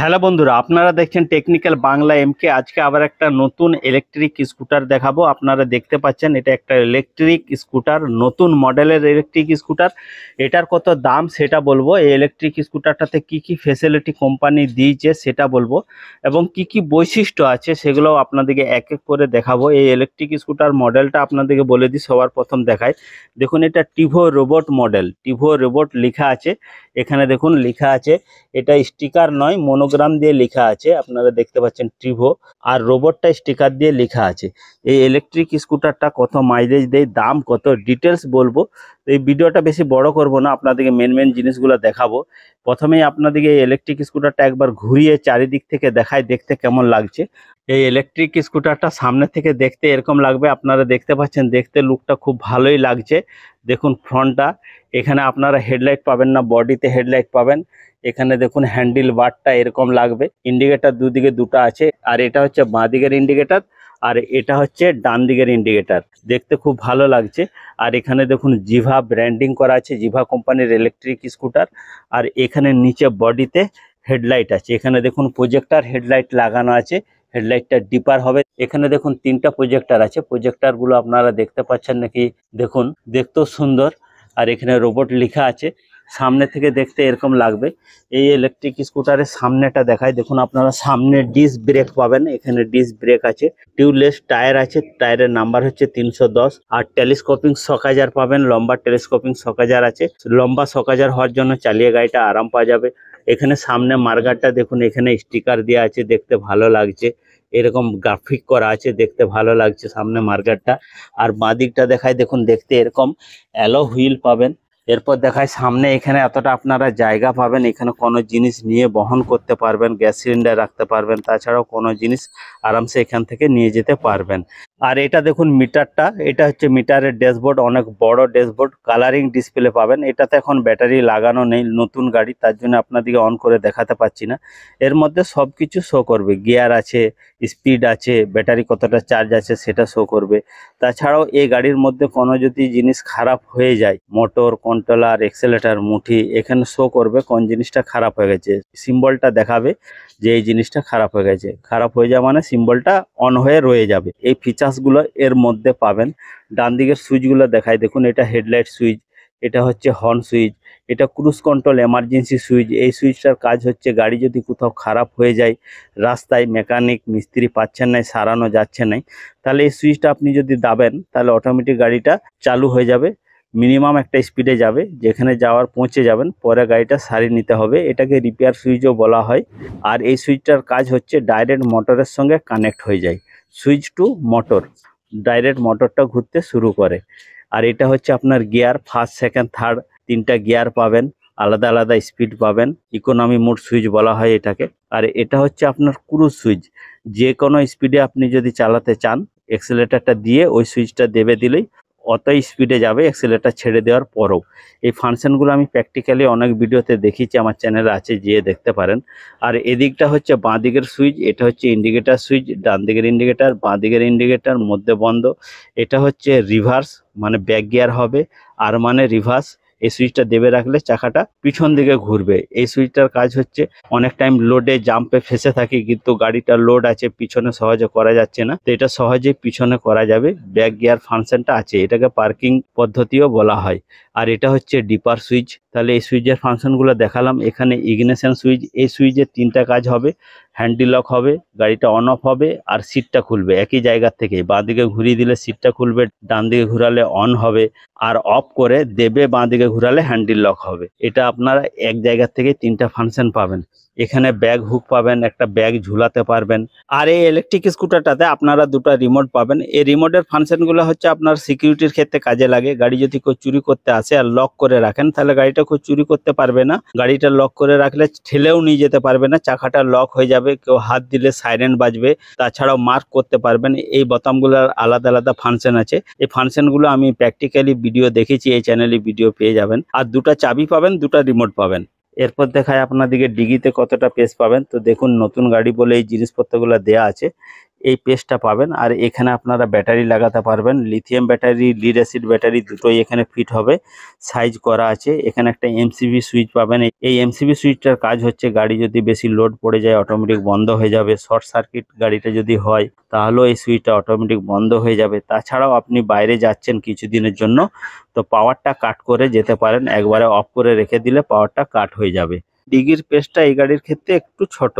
Hello বন্ধুরা, আপনারা দেখছেন টেকনিক্যাল বাংলা এমকে। আজকে আবার একটা নতুন ইলেকট্রিক স্কুটার দেখাবো। আপনারা দেখতে পাচ্ছেন এটা একটা ইলেকট্রিক স্কুটার, নতুন মডেলের ইলেকট্রিক স্কুটার। এটার কত দাম সেটা বলবো, এই ইলেকট্রিক স্কুটারটাতে কি কি ফেসিলিটি কোম্পানি দিয়েছে সেটা বলবো, এবং কি কি বৈশিষ্ট্য আছে সেগুলো আপনাদেরকে এক এক করে দেখাবো। এই ইলেকট্রিক স্কুটার মডেলটা আপনাদেরকে বলে দিই, সবার প্রথম দেখায়। দেখুন, এটা টিভো রোবট মডেল, টিভো রোবট লেখা আছে এখানে। দেখুন লেখা আছে, এটা স্টিকার নয়, মনোগ্রাম দিয়ে লেখা আছে, আপনারা দেখতে পাচ্ছেন টিভো, আর রোবটটা স্টিকার দিয়ে লেখা আছে। এই ইলেকট্রিক স্কুটারটা কত মাইলেজ দেয়, দাম কত, ডিটেলস বলবো। এই ভিডিওটা বেশি বড় করব না, আপনাদেরকে মেন জিনিসগুলো দেখাবো। প্রথমেই আপনাদেরকে এই ইলেকট্রিক স্কুটারটা একবার ঘুরিয়ে চারিদিক থেকে দেখায়, দেখতে কেমন লাগছে। এই ইলেকট্রিক স্কুটারটা সামনে থেকে দেখতে এরকম লাগবে, আপনারা দেখতে পাচ্ছেন, দেখতে লুকটা খুব ভালোই লাগছে। দেখুন ফ্রন্টটা, এখানে আপনারা হেডলাইট পাবেন না, বডিতে হেডলাইট পাবেন। এখানে দেখুন হ্যান্ডেল বারটা এরকম লাগবে, ইন্ডিকেটর দুদিকে দুটো আছে, আর এটা হচ্ছে বাঁ দিকের ইন্ডিকেটর, আর এটা হচ্ছে ডান দিকের ইন্ডিকেটর। দেখতে খুব ভালো লাগছে। আর এখানে দেখুন জিভা ব্র্যান্ডিং করা আছে, জিভা কোম্পানির ইলেকট্রিক স্কুটার। আর এখানে নিচে বডিতে হেডলাইট আছে, এখানে দেখুন প্রজেক্টর হেডলাইট লাগানো আছে, হেডলাইটটা ডিপার হবে। এখানে দেখুন তিনটা প্রজেক্টর আছে, প্রজেক্টরগুলো আপনারা দেখতে পাচ্ছেন নাকি দেখুন, দেখতেও সুন্দর। আর এখানে রোবট লেখা আছে, সামনে থেকে দেখতে এরকম লাগবে। এই ইলেকট্রিক স্কুটারের সামনেটা দেখায়, দেখুন আপনারা সামনে ডিস্ক ব্রেক পাবেন, এখানে ডিস্ক ব্রেক আছে, টিউবলেস টায়ার আছে, টায়ারের নাম্বার হচ্ছে 310। আর টেলিস্কোপিং শকাজার পাবেন, লম্বা টেলিস্কোপিং শকাজার আছে। লম্বা শকাজার হওয়ার জন্য চালিয়ে গাড়িটা আরাম পাওয়া যাবে। এখানে সামনে মার্গারটা দেখুন, এখানে স্টিকার দেওয়া আছে, দেখতে ভালো লাগছে, এরকম গ্রাফিক করা আছে, দেখতে ভালো লাগছে সামনে মার্গারটা। আর বাঁ দিকটা দেখায়, দেখুন দেখতে এরকম অ্যালো হুইল পাবেন। এরপর দেখায় সামনে, এখানে এতটা আপনারা জায়গা পাবেন, এখানে কোনো জিনিস নিয়ে বহন করতে পারবেন, গ্যাস সিলিন্ডার রাখতে পারবেন, তাছাড়াও কোনো জিনিস আরামসে এখান থেকে নিয়ে যেতে পারবেন। আর এটা দেখুন মিটারটা, এটা হচ্ছে মিটারের ড্যাশবোর্ড, অনেক বড় ড্যাশবোর্ড, কালারিং ডিসপ্লে পাবেন। এটাতে এখন ব্যাটারি লাগানো নেই, নতুন গাড়ি, তার জন্য আপনাদেরকে অন করে দেখাতে পাচ্ছি না। এর মধ্যে সব কিছু শো করবে, গিয়ার আছে, স্পিড আছে, ব্যাটারি কতটা চার্জ আছে সেটা শো করবে। তাছাড়াও এই গাড়ির মধ্যে কোনো যদি জিনিস খারাপ হয়ে যায়, মোটর, কন্ট্রোলার, এক্সেলেটার, মুঠি, এখানে শো করবে কোন জিনিসটা খারাপ হয়ে গেছে, সিম্বলটা দেখাবে যে এই জিনিসটা খারাপ হয়ে গেছে। খারাপ হয়ে যাওয়া মানে সিম্বলটা অন হয়ে রয়ে যাবে। এই ফিচার্সগুলো এর মধ্যে পাবেন। ডান দিকের সুইচগুলো দেখায়, দেখুন এটা হেডলাইট সুইচ, এটা হচ্ছে হর্ন সুইচ, এটা ক্রুজ কন্ট্রোল এমার্জেন্সি সুইচ। এই সুইচটার কাজ হচ্ছে গাড়ি যদি কোথাও খারাপ হয়ে যায়, রাস্তায় মেকানিক মিস্ত্রি পাচ্ছেন না, সারানো যাচ্ছে না, তাহলে এই সুইচটা আপনি যদি দাবেন তাহলে অটোমেটিক গাড়িটা চালু হয়ে যাবে, মিনিমাম একটা স্পিডে যাবে, যেখানে যাওয়ার পৌঁছে যাবেন, পরে গাড়িটা সারিয়ে নিতে হবে। এটাকে রিপেয়ার সুইচও বলা হয়। আর এই সুইচটার কাজ হচ্ছে ডাইরেক্ট মোটরের সঙ্গে কানেক্ট হয়ে যায়, সুইচ টু মোটর, ডাইরেক্ট মোটরটা ঘুরতে শুরু করে। আর এটা হচ্ছে আপনার গিয়ার, ফার্স্ট সেকেন্ড থার্ড তিনটা গিয়ার পাবেন, আলাদা আলাদা স্পিড পাবেন, ইকোনমি মোড সুইচ বলা হয় এটাকে। আর এটা হচ্ছে আপনার ক্রুজ সুইচ, যে কোনো স্পিডে আপনি যদি চালাতে চান, এক্সেলেটারটা দিয়ে ওই সুইচটা দেবে দিলেই অত স্পিডে যাবে, এক্সেলেটার ছেড়ে দেওয়ার পরও। এই ফাংশনগুলো আমি প্র্যাকটিক্যালি অনেক ভিডিওতে দেখিয়েছি, আমার চ্যানেলে আছে, যেয়ে দেখতে পারেন। আর এদিকটা হচ্ছে বাঁ দিকের সুইচ, এটা হচ্ছে ইন্ডিকেটার সুইচ, ডান দিকের ইন্ডিকেটার, বাঁ দিকের ইন্ডিকেটার, মধ্যে বন্ধ। এটা হচ্ছে রিভার্স, মানে ব্যাক গিয়ার হবে, আর মানে রিভার্স। এই সুইচটা দেবে রাখলে চাকাটা পিছন দিকে ঘুরবে। এই সুইচটার কাজ হচ্ছে, অনেক টাইম লোডে জাম্পে ফেসে থাকি, কিন্তু গাড়িটা লোড আছে, পিছনে সহজে করা যাচ্ছে না, তো এটা সহজেই পিছনে করা যাবে, ব্যাক গিয়ার ফাংশনটা আছে, এটাকে পার্কিং পদ্ধতিও বলা হয়। আর এটা হচ্ছে ডিপার সুইচ। তাহলে এই সুইচের ফাংশনগুলো দেখালাম। এখানে ইগনিশন সুইচ, এই সুইচের তিনটা কাজ হবে, হ্যান্ডেল লক হবে, গাড়িটা অন অফ হবে, আর সিটটা খুলবে একই জায়গা থেকে। বাঁ দিকে ঘুরিয়ে দিলে সিটটা খুলবে, ডান দিকে ঘুরালে অন হবে, আর অফ করে দেবে বাঁ দিকে ঘুরালে হ্যান্ডেল লক হবে। এটা আপনারা এক জায়গা থেকে তিনটা ফাংশন পাবেন। এখানে ব্যাগ হুক পাবেন, একটা ব্যাগ ঝুলাতে পারবেন। আর এই ইলেকট্রিক স্কুটারটাতে আপনারা দুটো রিমোট পাবেন। এই রিমোটের ফাংশনগুলো হচ্ছে আপনার সিকিউরিটির ক্ষেত্রে কাজে লাগে। গাড়ি যদি কেউ চুরি করতে আসে আর লক করে রাখেন, তাহলে গাড়িটা কেউ চুরি করতে পারবে না। গাড়িটা লক করে রাখলে ঠেলেও নিয়ে যেতে পারবে না, চাকাটা লক হয়ে যাবে, কেউ হাত দিলে সাইরেন বাজবে। তাছাড়াও মার্ক করতে পারবেন। এই বোতামগুলোর আলাদা আলাদা ফাংশন আছে, এই ফাংশনগুলো আমি প্র্যাকটিক্যালি ভিডিও দেখেছি, এই চ্যানেলে ভিডিও পেয়ে যাবেন। আর দুটো চাবি পাবেন, দুটো রিমোট পাবেন। এরপর দেখায় আপনাদেরকে ডিগিতে কতটা পেস পাবেন। তো দেখুন, নতুন গাড়ি বলে এই জিনিসপত্রগুলো দেয়া আছে। এই পেজটা পাবেন। আর এখানে আপনারা ব্যাটারি লাগাতে পারবেন, lithium battery, lead acid battery দুটোই এখানে ফিট হবে, সাইজ করা আছে। এখানে একটা এমসিবি সুইচ পাবেন। এই এমসিবি সুইচটার কাজ হচ্ছে গাড়ি যদি বেশি লোড পড়ে যায় অটোমেটিক বন্ধ হয়ে যাবে। শর্ট সার্কিট গাড়িটা যদি হয় তাহলেও এই সুইচটা অটোমেটিক বন্ধ হয়ে যাবে। তাছাড়াও আপনি বাইরে যাচ্ছেন কিছুদিনের জন্য, তো পাওয়ারটা কাট করে যেতে পারেন, একবারে অফ করে রেখে দিলে পাওয়ারটা কাট হয়ে যাবে। ডিগির পেজটা এই গাড়ির ক্ষেত্রে একটু ছোট,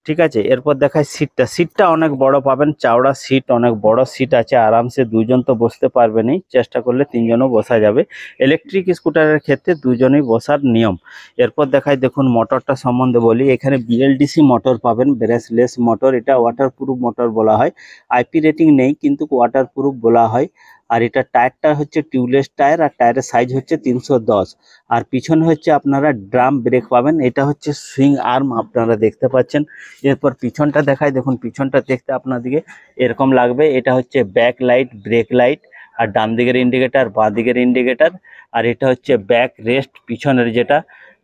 ঠিক আছে। এরপর দেখায় সিটটা অনেক বড় পাবেন, চওড়া সিট, অনেক বড় সিট আছে, আরামসে দুজন তো বসতে পারবেনই, চেষ্টা করলে তিনজনও বসা যাবে। ইলেকট্রিক স্কুটারের ক্ষেত্রে দুজনেই বসার নিয়ম। এরপর দেখায়, দেখুন মোটরটা সম্বন্ধে বলি। এখানে বিএলডিসি মোটর পাবেন, ব্রেসলেস মোটর। এটা ওয়াটারপ্রুফ মোটর বলা হয়। আইপি রেটিং নেই কিন্তু ওয়াটারপ্রুফ বলা হয়। আর এটা টায়ারটা হচ্ছে টিউবলেস টায়ার, আর টায়ারের সাইজ হচ্ছে 310। আর পিছনে হচ্ছে আপনারা ড্রাম ব্রেক পাবেন। এটা হচ্ছে সুইং আর্ম, আপনারা দেখতে পাচ্ছেন। এরপর পিছনটা দেখায়, দেখুন পিছনটা দেখতে আপনাদেরকে এরকম লাগবে। এটা হচ্ছে ব্যাক লাইট, ব্রেক লাইট, আর ডান দিকের ইন্ডিকেটার, বাঁ দিকের ইন্ডিকেটার। আর এটা হচ্ছে ব্যাক রেস্ট পিছনের যেটা।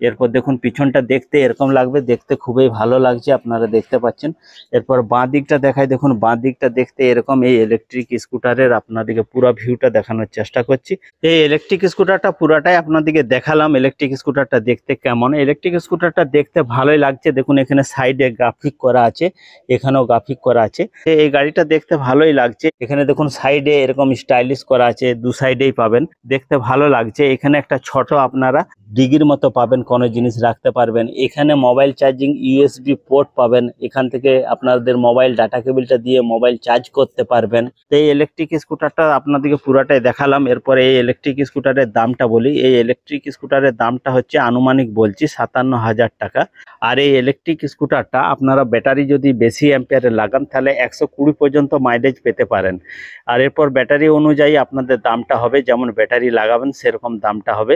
এরপর দেখুন পিছনটা দেখতে এরকম লাগবে, দেখতে খুবই ভালো লাগছে, আপনারা দেখতে পাচ্ছেন। এরপর বাঁ দিকটা দেখায়, দেখুন বাঁ দিকটা দেখতে এরকম। এই ইলেকট্রিক স্কুটারের আপনাদেরকে পুরো ভিউটা দেখানোর চেষ্টা করছি। এই ইলেকট্রিক স্কুটারটা পুরাটাই আপনাদেরকে দেখালাম। ইলেকট্রিক স্কুটারটা দেখতে কেমন? ইলেকট্রিক স্কুটারটা দেখতে ভালোই লাগছে। দেখুন এখানে সাইডে গ্রাফিক করা আছে, এখানেও গ্রাফিক করা আছে। এই গাড়িটা দেখতে ভালোই লাগছে। এখানে দেখুন সাইডে এরকম স্টাইলিশ করা আছে, দু সাইডেই পাবেন, দেখতে ভালো লাগছে। এখানে একটা ছোট আপনারা ডিগির মতো পাবেন, কোনো জিনিস রাখতে পারবেন। এখানে মোবাইল চার্জিং ইউএসবি পোর্ট পাবেন, এখান থেকে আপনাদের মোবাইল ডাটা কেবিলটা দিয়ে মোবাইল চার্জ করতে পারবেন। তো এই ইলেকট্রিক স্কুটারটা আপনাদেরকে পুরাটাই দেখালাম। এরপরে এই ইলেকট্রিক স্কুটারের দামটা বলি। এই ইলেকট্রিক স্কুটারের দামটা হচ্ছে আনুমানিক বলছি 57,000 টাকা। আর এই ইলেকট্রিক স্কুটারটা আপনারা ব্যাটারি যদি বেশি অ্যাম্পিয়ারে লাগান তাহলে 120 পর্যন্ত মাইলেজ পেতে পারেন। আর এরপর ব্যাটারি অনুযায়ী আপনাদের দামটা হবে, যেমন ব্যাটারি লাগাবেন সেরকম দামটা হবে।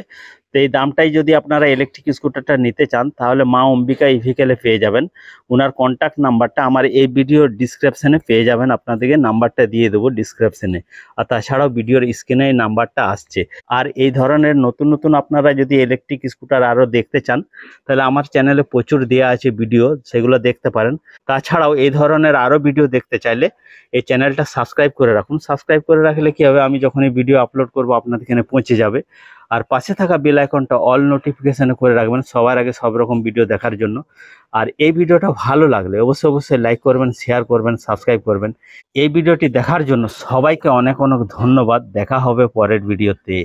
তো এই দামটাই যদি আপনারা ইলেকট্রিক স্কুটারটা নিতে চান তাহলে মা অম্বিকা ইভিকেলে পেয়ে যাবেন। ওনার কন্ট্যাক্ট নাম্বারটা আমার এই ভিডিওর ডিসক্রিপশানে পেয়ে যাবেন, আপনাদেরকে নাম্বারটা দিয়ে দেবো ডিসক্রিপশানে। আর তাছাড়াও ভিডিওর স্ক্রিনে এই নাম্বারটা আসছে। আর এই ধরনের নতুন নতুন আপনারা যদি ইলেকট্রিক স্কুটার আরও দেখতে চান তাহলে আমার চ্যানেলে প্রচুর দেওয়া আছে ভিডিও, সেগুলো দেখতে পারেন। তাছাড়াও এই ধরনের আরও ভিডিও দেখতে চাইলে এই চ্যানেলটা সাবস্ক্রাইব করে রাখুন। সাবস্ক্রাইব করে রাখলে কী হবে, আমি যখনই ভিডিও আপলোড করব আপনাদের এখানে পৌঁছে যাবে। আর পাশে থাকা বেল আইকনটা অল নোটিফিকেশানে করে রাখবেন সবার আগে সব রকম ভিডিও দেখার জন্য। আর এই ভিডিওটা ভালো লাগলে অবশ্যই লাইক করবেন, শেয়ার করবেন, সাবস্ক্রাইব করবেন। এই ভিডিওটি দেখার জন্য সবাইকে অনেক অনেক ধন্যবাদ। দেখা হবে পরের ভিডিওতে।